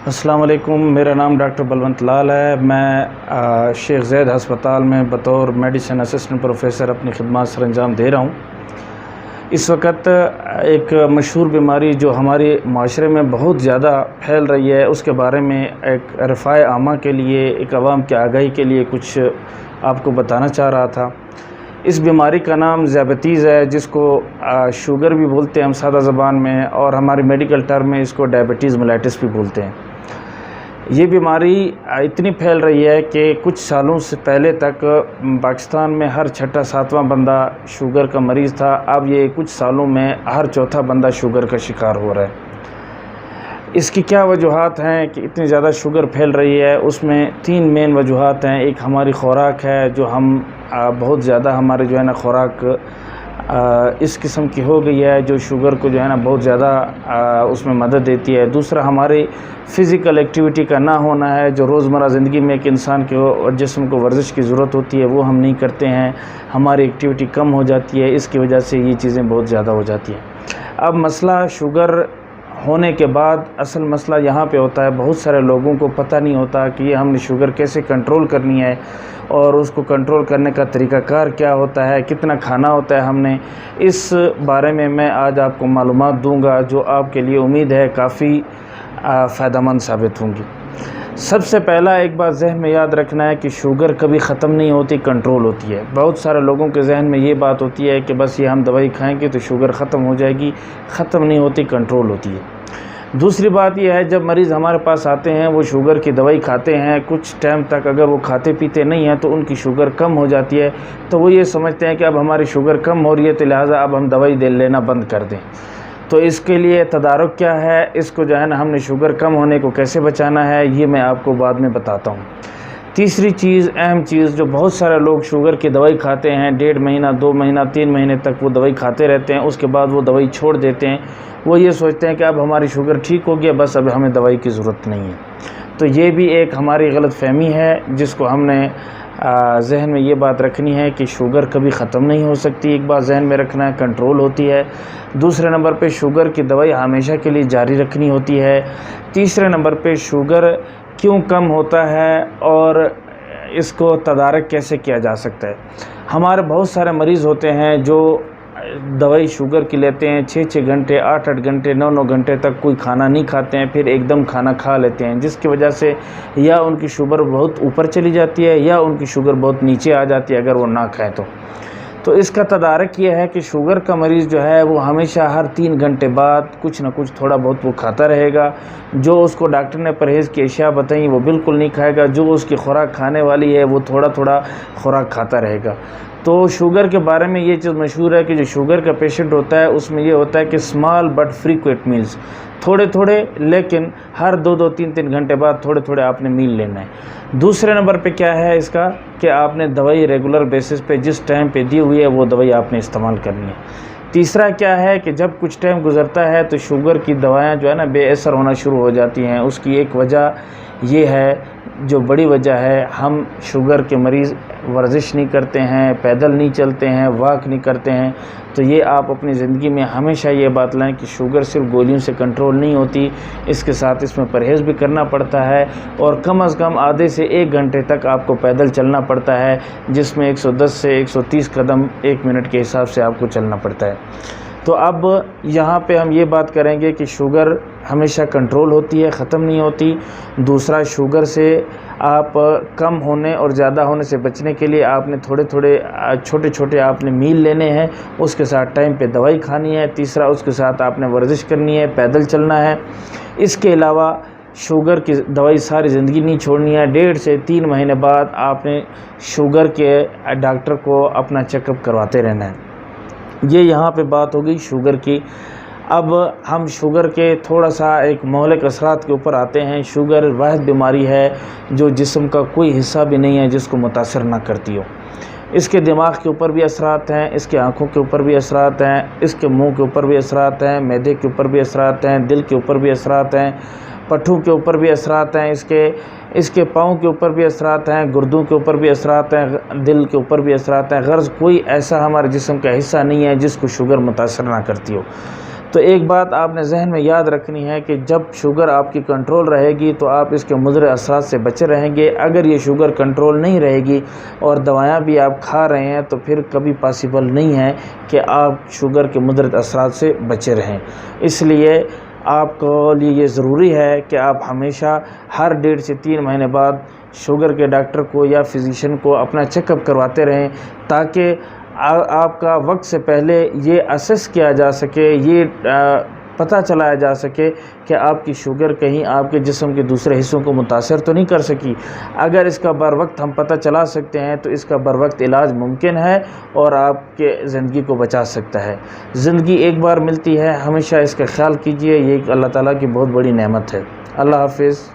السلام علیکم، میرا نام ڈاکٹر بلونت لال ہے۔ میں شیخ زید ہسپتال میں بطور میڈیسن اسسٹنٹ پروفیسر اپنی خدمات سر انجام دے رہا ہوں۔ اس وقت ایک مشہور بیماری جو ہمارے معاشرے میں بہت زیادہ پھیل رہی ہے، اس کے بارے میں ایک رفع عامہ کے لیے، ایک عوام کی آگاہی کے لیے کچھ آپ کو بتانا چاہ رہا تھا۔ اس بیماری کا نام ذیابیطیز ہے، جس کو شوگر بھی بولتے ہیں ہم سادہ زبان میں، اور ہماری میڈیکل ٹرم میں اس کو ڈائبٹیز میلیٹس بھی بولتے ہیں۔ یہ بیماری اتنی پھیل رہی ہے کہ کچھ سالوں سے پہلے تک پاکستان میں ہر چھٹا ساتواں بندہ شوگر کا مریض تھا۔ اب یہ کچھ سالوں میں ہر چوتھا بندہ شوگر کا شکار ہو رہا ہے۔ اس کی کیا وجوہات ہیں کہ اتنی زیادہ شوگر پھیل رہی ہے؟ اس میں 3 مین وجوہات ہیں۔ ایک ہماری خوراک ہے، جو ہم بہت زیادہ ہمارے جو ہے نا خوراک اس قسم کی ہو گئی ہے جو شوگر کو جو ہے نا بہت زیادہ اس میں مدد دیتی ہے۔ دوسرا ہماری فزیکل ایکٹیویٹی کا نہ ہونا ہے، جو روزمرہ زندگی میں ایک انسان کے جسم کو ورزش کی ضرورت ہوتی ہے وہ ہم نہیں کرتے ہیں، ہماری ایکٹیویٹی کم ہو جاتی ہے، اس کی وجہ سے یہ چیزیں بہت زیادہ ہو جاتی ہیں۔ اب مسئلہ شوگر ہونے کے بعد اصل مسئلہ یہاں پہ ہوتا ہے، بہت سارے لوگوں کو پتہ نہیں ہوتا کہ یہ ہم نے شوگر کیسے کنٹرول کرنی ہے، اور اس کو کنٹرول کرنے کا طریقہ کار کیا ہوتا ہے، کتنا کھانا ہوتا ہے ہم نے۔ اس بارے میں آج آپ کو معلومات دوں گا جو آپ کے لیے امید ہے کافی فائدہ مند ثابت ہوں گی۔ سب سے پہلا ایک بات ذہن میں یاد رکھنا ہے کہ شوگر کبھی ختم نہیں ہوتی، کنٹرول ہوتی ہے۔ بہت سارے لوگوں کے ذہن میں یہ بات ہوتی ہے کہ بس یہ ہم دوائی کھائیں گے تو شوگر ختم ہو جائے گی۔ ختم نہیں ہوتی، کنٹرول ہوتی ہے۔ دوسری بات یہ ہے، جب مریض ہمارے پاس آتے ہیں وہ شوگر کی دوائی کھاتے ہیں، کچھ ٹائم تک اگر وہ کھاتے پیتے نہیں ہیں تو ان کی شوگر کم ہو جاتی ہے، تو وہ یہ سمجھتے ہیں کہ اب ہماری شوگر کم ہو رہی ہے تو لہٰذا اب ہم دوائی لینا بند کر دیں۔ تو اس کے لیے تدارک کیا ہے، اس کو جو ہے نا ہم نے شوگر کم ہونے کو کیسے بچانا ہے، یہ میں آپ کو بعد میں بتاتا ہوں۔ تیسری چیز، اہم چیز، جو بہت سارے لوگ شوگر کی دوائی کھاتے ہیں، 1.5 مہینہ 2 مہینہ 3 مہینے تک وہ دوائی کھاتے رہتے ہیں، اس کے بعد وہ دوائی چھوڑ دیتے ہیں۔ وہ یہ سوچتے ہیں کہ اب ہماری شوگر ٹھیک ہو گیا، بس اب ہمیں دوائی کی ضرورت نہیں ہے۔ تو یہ بھی ایک ہماری غلط فہمی ہے جس کو ہم نے ذہن میں یہ بات رکھنی ہے کہ شوگر کبھی ختم نہیں ہو سکتی، ایک بات ذہن میں رکھنا ہے، کنٹرول ہوتی ہے۔ دوسرے نمبر پہ شوگر کی دوائی ہمیشہ کے لیے جاری رکھنی ہوتی ہے۔ تیسرے نمبر پہ شوگر کیوں کم ہوتا ہے اور اس کو تدارک کیسے کیا جا سکتا ہے۔ ہمارے بہت سارے مریض ہوتے ہیں جو دوائی شوگر کی لیتے ہیں، 6 گھنٹے 8 گھنٹے 9 گھنٹے تک کوئی کھانا نہیں کھاتے ہیں، پھر ایک دم کھانا کھا لیتے ہیں، جس کی وجہ سے یا ان کی شوگر بہت اوپر چلی جاتی ہے یا ان کی شوگر بہت نیچے آ جاتی ہے اگر وہ نہ کھائیں تو اس کا تدارک یہ ہے کہ شوگر کا مریض جو ہے وہ ہمیشہ ہر 3 گھنٹے بعد کچھ نہ کچھ تھوڑا بہت وہ کھاتا رہے گا۔ جو اس کو ڈاکٹر نے پرہیز کی اشیاء بتائیں وہ بالکل نہیں کھائے گا، جو اس کی خوراک کھانے والی ہے وہ تھوڑا تھوڑا خوراک کھاتا رہے گا۔ تو شوگر کے بارے میں یہ چیز مشہور ہے کہ جو شوگر کا پیشنٹ ہوتا ہے اس میں یہ ہوتا ہے کہ اسمال بٹ فریکوینٹ میلز، تھوڑے تھوڑے لیکن ہر 2 3 گھنٹے بعد تھوڑے تھوڑے آپ نے میل لینا ہے۔ دوسرے نمبر پہ کیا ہے اس کا کہ آپ نے دوائی ریگولر بیسس پہ جس ٹائم پہ دی ہوئی ہے وہ دوائی آپ نے استعمال کرنی ہے۔ تیسرا کیا ہے کہ جب کچھ ٹائم گزرتا ہے تو شوگر کی دوائیں جو ہے نا بے اثر ہونا شروع ہو جاتی ہیں۔ اس کی ایک وجہ یہ ہے، جو بڑی وجہ ہے، ہم شوگر کے مریض ورزش نہیں کرتے ہیں، پیدل نہیں چلتے ہیں، واک نہیں کرتے ہیں۔ تو یہ آپ اپنی زندگی میں ہمیشہ یہ بات لائیں کہ شوگر صرف گولیوں سے کنٹرول نہیں ہوتی، اس کے ساتھ اس میں پرہیز بھی کرنا پڑتا ہے، اور کم از کم آدھے سے 1 گھنٹے تک آپ کو پیدل چلنا پڑتا ہے، جس میں 110 سے 130 قدم 1 منٹ کے حساب سے آپ کو چلنا پڑتا ہے۔ تو اب یہاں پہ ہم یہ بات کریں گے کہ شوگر ہمیشہ کنٹرول ہوتی ہے، ختم نہیں ہوتی۔ دوسرا، شوگر سے آپ کم ہونے اور زیادہ ہونے سے بچنے کے لیے آپ نے چھوٹے چھوٹے آپ نے میل لینے ہیں، اس کے ساتھ ٹائم پہ دوائی کھانی ہے۔ تیسرا، اس کے ساتھ آپ نے ورزش کرنی ہے، پیدل چلنا ہے۔ اس کے علاوہ شوگر کی دوائی ساری زندگی نہیں چھوڑنی ہے۔ 1.5 سے 3 مہینے بعد آپ نے شوگر کے ڈاکٹر کو اپنا چیک اپ کرواتے رہنا ہے۔ یہ یہاں پہ بات ہوگی شوگر کی۔ اب ہم شوگر کے تھوڑا سا ایک مہلک اثرات کے اوپر آتے ہیں۔ شوگر واحد بیماری ہے جو جسم کا کوئی حصہ بھی نہیں ہے جس کو متاثر نہ کرتی ہو۔ اس کے دماغ کے اوپر بھی اثرات ہیں، اس کے آنکھوں کے اوپر بھی اثرات ہیں، اس کے منہ کے اوپر بھی اثرات ہیں، معدے کے اوپر بھی اثرات ہیں، دل کے اوپر بھی اثرات ہیں، پٹھوں کے اوپر بھی اثرات ہیں، اس کے پاؤں کے اوپر بھی اثرات ہیں، گردوں کے اوپر بھی اثرات ہیں، دل کے اوپر بھی اثرات ہیں۔ غرض کوئی ایسا ہمارے جسم کا حصہ نہیں ہے جس کو شوگر متاثر نہ کرتی ہو۔ تو ایک بات آپ نے ذہن میں یاد رکھنی ہے کہ جب شوگر آپ کی کنٹرول رہے گی تو آپ اس کے مضر اثرات سے بچے رہیں گے. اگر یہ شوگر کنٹرول نہیں رہے گی اور دوائیاں بھی آپ کھا رہے ہیں تو پھر کبھی پاسبل نہیں ہے کہ آپ شوگر کے مضر اثرات سے بچے رہیں. اس لیے آپ کو لیے یہ ضروری ہے کہ آپ ہمیشہ ہر 1.5 سے 3 مہینے بعد شوگر کے ڈاکٹر کو یا فزیشین کو اپنا چیک اپ کرواتے رہیں، تاکہ آپ کا وقت سے پہلے یہ اسیس کیا جا سکے، یہ پتہ چلایا جا سکے کہ آپ کی شوگر کہیں آپ کے جسم کے دوسرے حصوں کو متاثر تو نہیں کر سکی. اگر اس کا بر وقت ہم پتہ چلا سکتے ہیں تو اس کا بر وقت علاج ممکن ہے اور آپ کے زندگی کو بچا سکتا ہے. زندگی ایک بار ملتی ہے، ہمیشہ اس کا خیال کیجئے، یہ ایک اللہ تعالیٰ کی بہت بڑی نعمت ہے. اللہ حافظ.